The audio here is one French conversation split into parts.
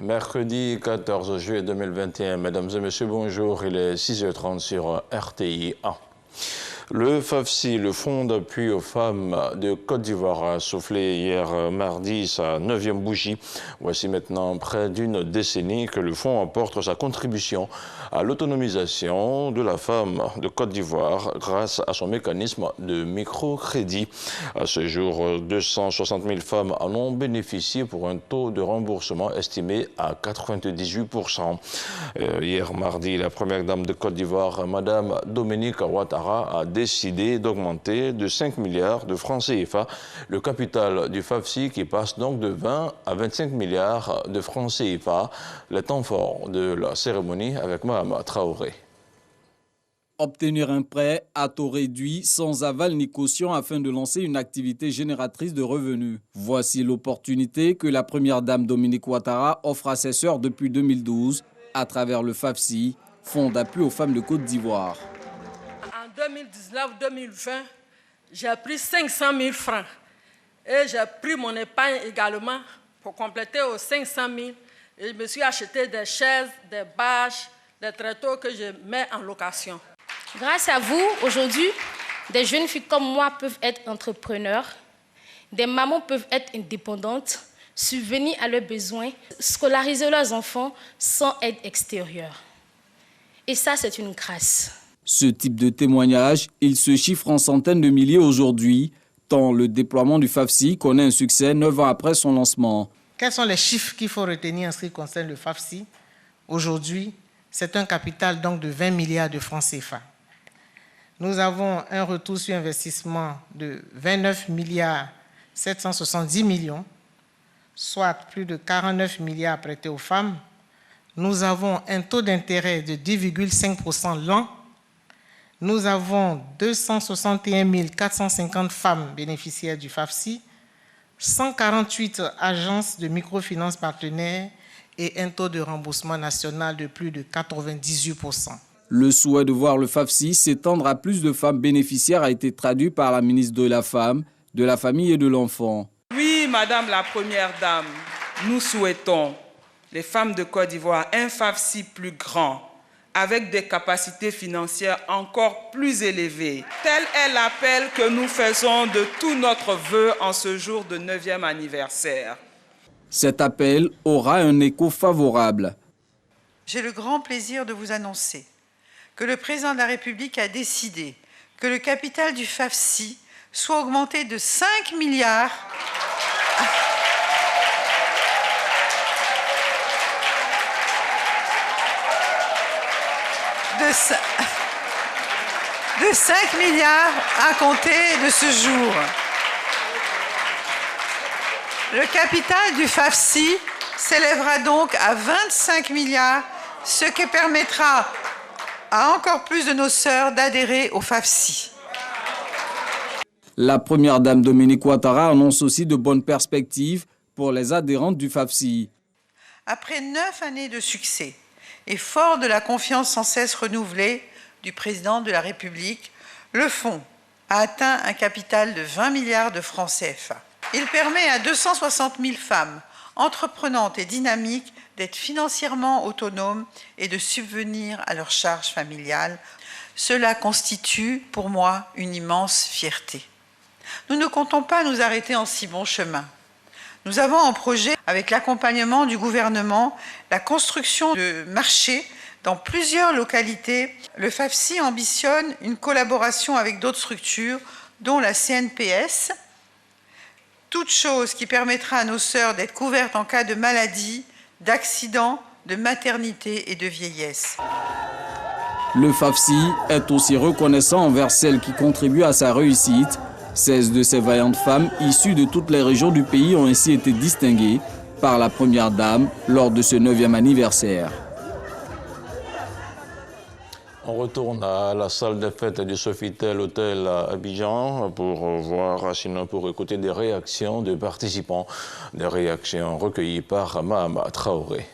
Mercredi 14 juillet 2021, mesdames et messieurs, bonjour, il est 6h30 sur RTI 1. Le FAFSI, le Fonds d'appui aux femmes de Côte d'Ivoire, a soufflé hier mardi sa 9e bougie. Voici maintenant près d'une décennie que le fonds apporte sa contribution à l'autonomisation de la femme de Côte d'Ivoire grâce à son mécanisme de microcrédit. À ce jour, 260 000 femmes en ont bénéficié pour un taux de remboursement estimé à 98%. Hier mardi, la première dame de Côte d'Ivoire, Madame Dominique Ouattara, a décidé d'augmenter de 5 milliards de francs CFA le capital du FAFSI qui passe donc de 20 à 25 milliards de francs CFA. Le temps fort de la cérémonie avec Mahama Traoré. Obtenir un prêt à taux réduit, sans aval ni caution afin de lancer une activité génératrice de revenus. Voici l'opportunité que la première dame Dominique Ouattara offre à ses sœurs depuis 2012 à travers le FAFSI, Fonds d'appui aux femmes de Côte d'Ivoire. En 2019-2020, j'ai pris 500 000 francs et j'ai pris mon épargne également pour compléter aux 500 000 et je me suis acheté des chaises, des bâches, des tréteaux que je mets en location. Grâce à vous, aujourd'hui, des jeunes filles comme moi peuvent être entrepreneurs, des mamans peuvent être indépendantes, subvenir à leurs besoins, scolariser leurs enfants sans aide extérieure. Et ça, c'est une grâce. Ce type de témoignage, il se chiffre en centaines de milliers aujourd'hui, tant le déploiement du FAFSI connaît un succès 9 ans après son lancement. Quels sont les chiffres qu'il faut retenir en ce qui concerne le FAFSI? Aujourd'hui, c'est un capital donc de 20 milliards de francs CFA. Nous avons un retour sur investissement de 29 milliards 770 millions, soit plus de 49 milliards prêtés aux femmes. Nous avons un taux d'intérêt de 10,5% l'an. Nous avons 261 450 femmes bénéficiaires du FAFSI, 148 agences de microfinance partenaires et un taux de remboursement national de plus de 98%. Le souhait de voir le FAFSI s'étendre à plus de femmes bénéficiaires a été traduit par la ministre de la Femme, de la Famille et de l'Enfant. Oui, Madame la Première Dame, nous souhaitons, les femmes de Côte d'Ivoire, un FAFSI plus grand, avec des capacités financières encore plus élevées. Tel est l'appel que nous faisons de tout notre vœu en ce jour de 9e anniversaire. Cet appel aura un écho favorable. J'ai le grand plaisir de vous annoncer que le président de la République a décidé que le capital du FAFSI soit augmenté de 5 milliards de 5 milliards à compter de ce jour. Le capital du FAFSI s'élèvera donc à 25 milliards, ce qui permettra à encore plus de nos sœurs d'adhérer au FAFSI. La première dame Dominique Ouattara annonce aussi de bonnes perspectives pour les adhérentes du FAFSI. Après 9 années de succès et fort de la confiance sans cesse renouvelée du président de la République, le fonds a atteint un capital de 20 milliards de francs CFA. Il permet à 260 000 femmes entreprenantes et dynamiques d'être financièrement autonomes et de subvenir à leurs charges familiales. Cela constitue pour moi une immense fierté. Nous ne comptons pas nous arrêter en si bon chemin. Nous avons en projet, avec l'accompagnement du gouvernement, la construction de marchés dans plusieurs localités. Le FAFSI ambitionne une collaboration avec d'autres structures, dont la CNPS, toute chose qui permettra à nos sœurs d'être couvertes en cas de maladie, d'accident, de maternité et de vieillesse. Le FAFSI est aussi reconnaissant envers celles qui contribuent à sa réussite. 16 de ces vaillantes femmes issues de toutes les régions du pays ont ainsi été distinguées par la première dame lors de ce 9e anniversaire. On retourne à la salle de fête du Sofitel Hôtel à Abidjan pour voir, sinon pour écouter des réactions de participants, des réactions recueillies par Mahama Traoré.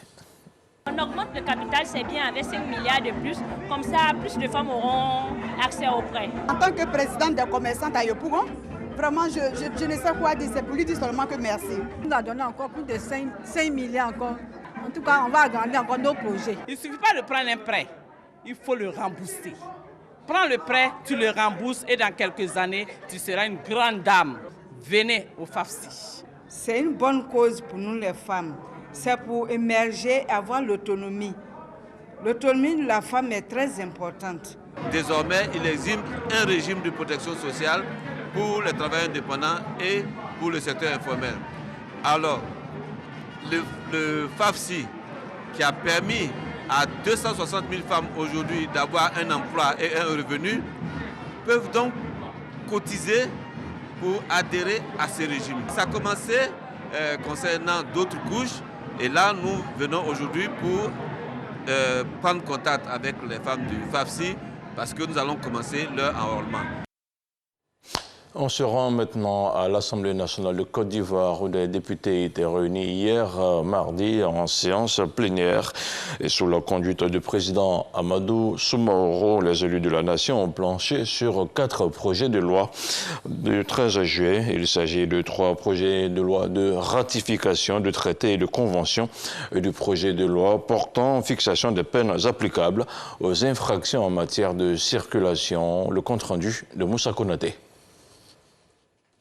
On augmente le capital, c'est bien, avec 5 milliards de plus. Comme ça, plus de femmes auront accès aux prêts. En tant que présidente des commerçants à Yopougon, vraiment, je ne sais quoi dire. C'est pour lui dire seulement que merci. On a donné encore plus de 5 milliards encore. tout cas, on va agrandir encore nos projets. Il ne suffit pas de prendre un prêt, il faut le rembourser. Prends le prêt, tu le rembourses et dans quelques années, tu seras une grande dame. Venez au FAFSI. C'est une bonne cause pour nous les femmes. C'est pour émerger et avoir l'autonomie. L'autonomie de la femme est très importante. Désormais, il existe un régime de protection sociale pour les travailleurs indépendants et pour le secteur informel. Alors, le FAFSI, qui a permis à 260 000 femmes aujourd'hui d'avoir un emploi et un revenu, peuvent donc cotiser pour adhérer à ce régime. Ça a commencé concernant d'autres couches et là, nous venons aujourd'hui pour prendre contact avec les femmes du FAFSI parce que nous allons commencer leur enrôlement. On se rend maintenant à l'Assemblée nationale de Côte d'Ivoire où des députés étaient réunis hier mardi en séance plénière. Et sous la conduite du président Amadou Soumaoro, les élus de la nation ont planché sur 4 projets de loi du 13 juillet. Il s'agit de 3 projets de loi de ratification de traités et de conventions et du projet de loi portant fixation des peines applicables aux infractions en matière de circulation. Le compte-rendu de Moussa Konaté.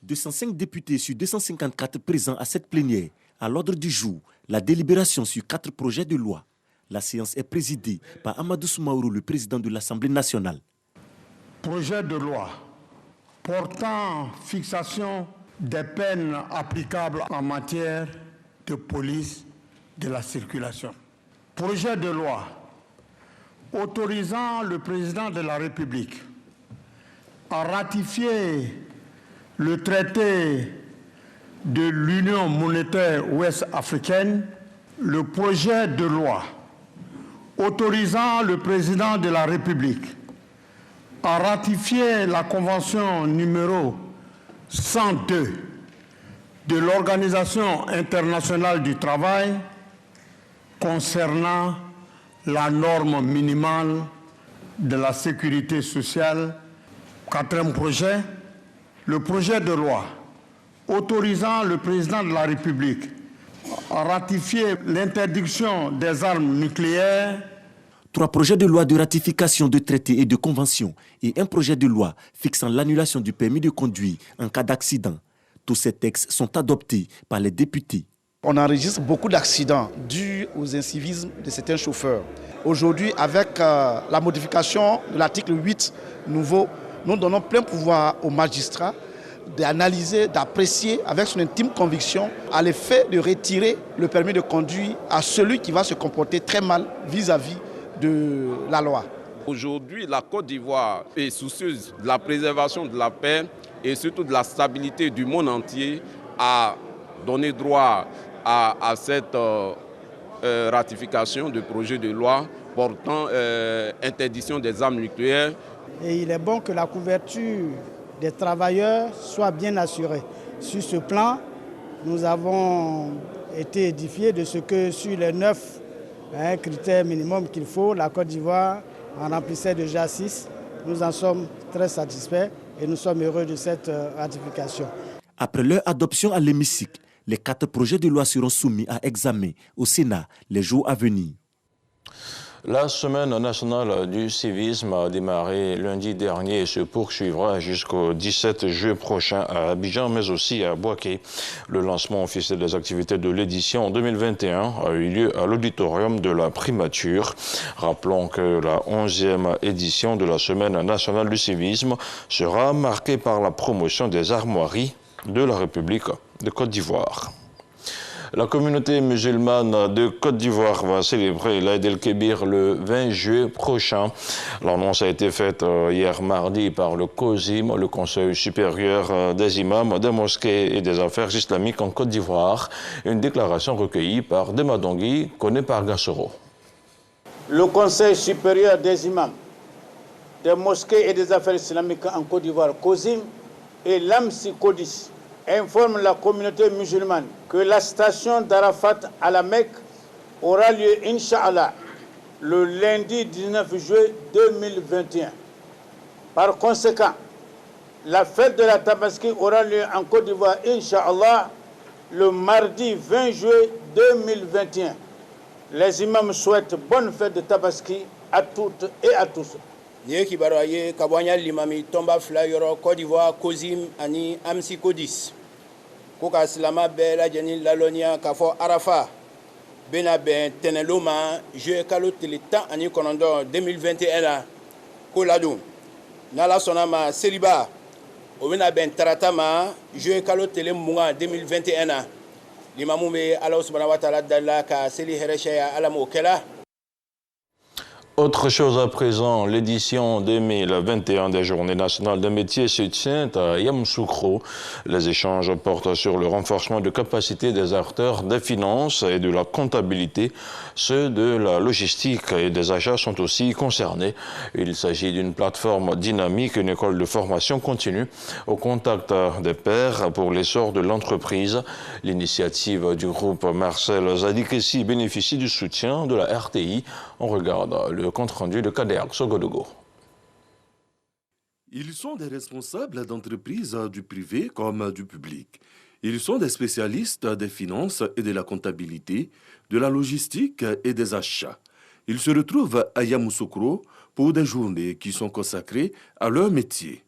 205 députés sur 254 présents à cette plénière. À l'ordre du jour, la délibération sur 4 projets de loi. La séance est présidée par Amadou Soumaoro, le président de l'Assemblée nationale. Projet de loi portant fixation des peines applicables en matière de police de la circulation. Projet de loi autorisant le président de la République à ratifier le traité de l'Union monétaire ouest-africaine, le projet de loi autorisant le président de la République à ratifier la convention numéro 102 de l'Organisation internationale du travail concernant la norme minimale de la sécurité sociale. 4e projet, le projet de loi autorisant le président de la République à ratifier l'interdiction des armes nucléaires. 3 projets de loi de ratification de traités et de conventions et un projet de loi fixant l'annulation du permis de conduire en cas d'accident. Tous ces textes sont adoptés par les députés. On enregistre beaucoup d'accidents dus aux incivismes de certains chauffeurs. Aujourd'hui, avec la modification de l'article 8 nouveau, nous donnons plein pouvoir aux magistrats d'analyser, d'apprécier avec son intime conviction à l'effet de retirer le permis de conduire à celui qui va se comporter très mal vis-à-vis de la loi. Aujourd'hui, la Côte d'Ivoire est soucieuse de la préservation de la paix et surtout de la stabilité du monde entier à donner droit à cette ratification de projet de loi portant interdiction des armes nucléaires. Et il est bon que la couverture des travailleurs soit bien assurée. Sur ce plan, nous avons été édifiés de ce que sur les 9 critères minimums qu'il faut, la Côte d'Ivoire en remplissait déjà 6. Nous en sommes très satisfaits et nous sommes heureux de cette ratification. Après leur adoption à l'hémicycle, les 4 projets de loi seront soumis à examen au Sénat les jours à venir. La semaine nationale du civisme a démarré lundi dernier et se poursuivra jusqu'au 17 juillet prochain à Abidjan, mais aussi à Bouaké. Le lancement officiel des activités de l'édition 2021 a eu lieu à l'auditorium de la primature. Rappelons que la 11e édition de la semaine nationale du civisme sera marquée par la promotion des armoiries de la République de Côte d'Ivoire. La communauté musulmane de Côte d'Ivoire va célébrer l'Aïd el-Kébir le 20 juillet prochain. L'annonce a été faite hier mardi par le COSIM, le Conseil supérieur des imams, des mosquées et des affaires islamiques en Côte d'Ivoire. Une déclaration recueillie par Demadongui, connue par Gassoro. Le Conseil supérieur des imams, des mosquées et des affaires islamiques en Côte d'Ivoire, COSIM, et l'AMSI CODIS, informe la communauté musulmane que la station d'Arafat à la Mecque aura lieu, Inch'Allah, le lundi 19 juillet 2021. Par conséquent, la fête de la Tabaski aura lieu en Côte d'Ivoire, Inch'Allah, le mardi 20 juillet 2021. Les imams souhaitent bonne fête de Tabaski à toutes et à tous. Nye kibaro aye kabwanya limami tomba fla yoro Côte d'Ivoire Kozim ani Amsi Kodis. Koka silama be la jeni lalonia kafo Arafa. Bena ben teneloma je kalo teletan ani konondo 2021 la kolado. Nala sonama Seriba. Obena ben taratama je kalo tele munga 2021 la. Limamu be Allah subhanahu wa ta'ala dalla ka seli heresha ala mokela. Autre chose à présent, l'édition 2021 des Journées nationales des métiers se tient à Yamoussoukro. Les échanges portent sur le renforcement de capacité des acteurs des finances et de la comptabilité. Ceux de la logistique et des achats sont aussi concernés. Il s'agit d'une plateforme dynamique, une école de formation continue au contact des pairs pour l'essor de l'entreprise. L'initiative du groupe Marcel Zadikessi bénéficie du soutien de la RTI. On regarde le compte-rendu de Kader Sogodogo. Ils sont des responsables d'entreprises du privé comme du public. Ils sont des spécialistes des finances et de la comptabilité, de la logistique et des achats. Ils se retrouvent à Yamoussoukro pour des journées qui sont consacrées à leur métier.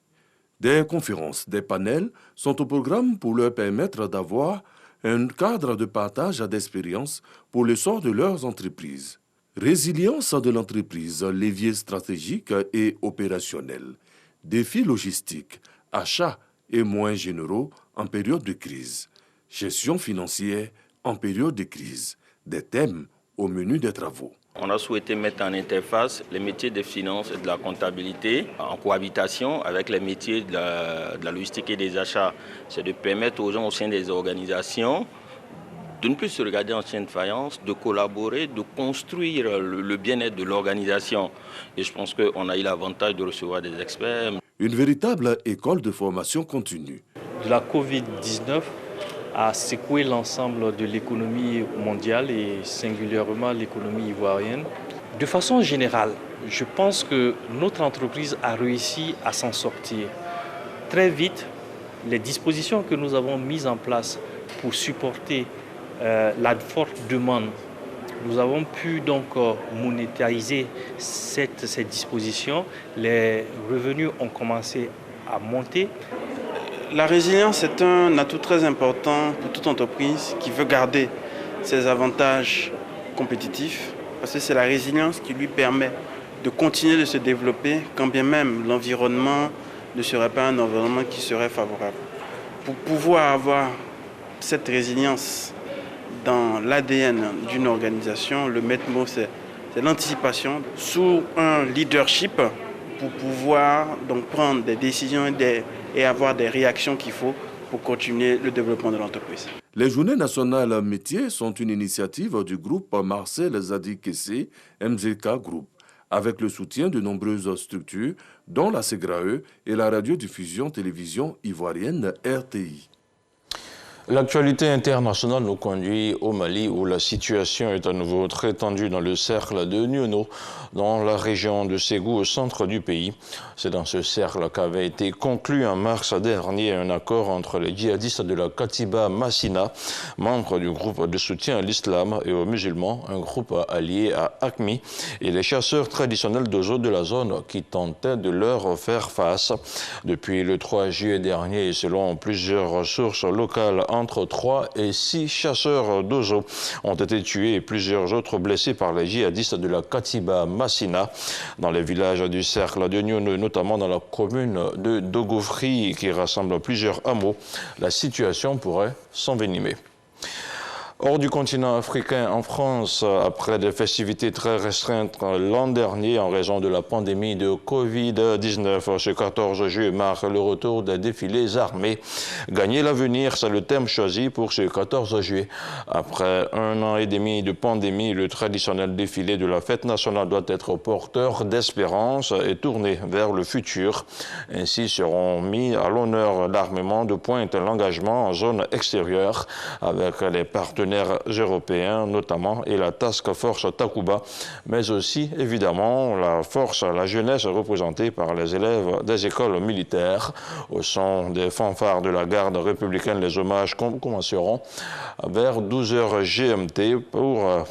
Des conférences, des panels sont au programme pour leur permettre d'avoir un cadre de partage d'expériences pour l'essor de leurs entreprises. Résilience de l'entreprise, levier stratégique et opérationnel. Défis logistiques, achats et moyens généraux en période de crise. Gestion financière en période de crise. Des thèmes au menu des travaux. On a souhaité mettre en interface les métiers des finances et de la comptabilité en cohabitation avec les métiers de la logistique et des achats. C'est de permettre aux gens au sein des organisations de ne plus se regarder en chien de faïence, de collaborer, de construire le bien-être de l'organisation. Et je pense qu'on a eu l'avantage de recevoir des experts. Une véritable école de formation continue. La Covid-19 a secoué l'ensemble de l'économie mondiale et singulièrement l'économie ivoirienne. De façon générale, je pense que notre entreprise a réussi à s'en sortir. Très vite, les dispositions que nous avons mises en place pour supporter la forte demande, nous avons pu donc monétariser ces dispositions. Les revenus ont commencé à monter. La résilience est un atout très important pour toute entreprise qui veut garder ses avantages compétitifs, parce que c'est la résilience qui lui permet de continuer de se développer quand bien même l'environnement ne serait pas un environnement qui serait favorable. Pour pouvoir avoir cette résilience dans l'ADN d'une organisation, le maître mot c'est l'anticipation sous un leadership pour pouvoir donc prendre des décisions et avoir des réactions qu'il faut pour continuer le développement de l'entreprise. Les Journées nationales métiers sont une initiative du groupe Marcel Zadikessi, MZK Group, avec le soutien de nombreuses structures, dont la SEGRAE et la radiodiffusion télévision ivoirienne RTI. L'actualité internationale nous conduit au Mali où la situation est à nouveau très tendue dans le cercle de Niono, dans la région de Ségou au centre du pays. C'est dans ce cercle qu'avait été conclu en mars dernier un accord entre les djihadistes de la Katiba Massina, membres du groupe de soutien à l'islam et aux musulmans, un groupe allié à AQMI, et les chasseurs traditionnels d'Ozo de la zone qui tentaient de leur faire face. Depuis le 3 juillet dernier, selon plusieurs sources locales, entre 3 et 6 chasseurs d'Ozo ont été tués et plusieurs autres blessés par les djihadistes de la Katiba Massina dans les villages du cercle de Niono, notamment dans la commune de Dogofri qui rassemble plusieurs hameaux. La situation pourrait s'envenimer. Hors du continent africain, en France, après des festivités très restreintes l'an dernier en raison de la pandémie de Covid-19, ce 14 juillet marque le retour des défilés armés. Gagner l'avenir, c'est le thème choisi pour ce 14 juillet. Après 1 an et demi de pandémie, le traditionnel défilé de la fête nationale doit être porteur d'espérance et tourné vers le futur. Ainsi seront mis à l'honneur l'armement de pointe et l'engagement en zone extérieure avec les partenaires partenaires européens notamment et la Task Force Takuba, mais aussi évidemment la jeunesse représentée par les élèves des écoles militaires. Au son des fanfares de la garde républicaine, les hommages commenceront vers 12h GMT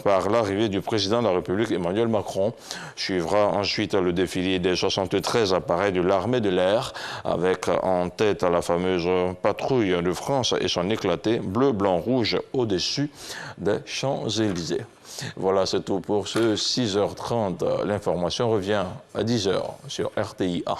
par l'arrivée du président de la République Emmanuel Macron. Suivra ensuite le défilé des 73 appareils de l'armée de l'air avec en tête la fameuse patrouille de France et son éclaté bleu, blanc, rouge au-dessus des Champs-Élysées. Voilà, c'est tout pour ce 6h30. L'information revient à 10h sur RTI A.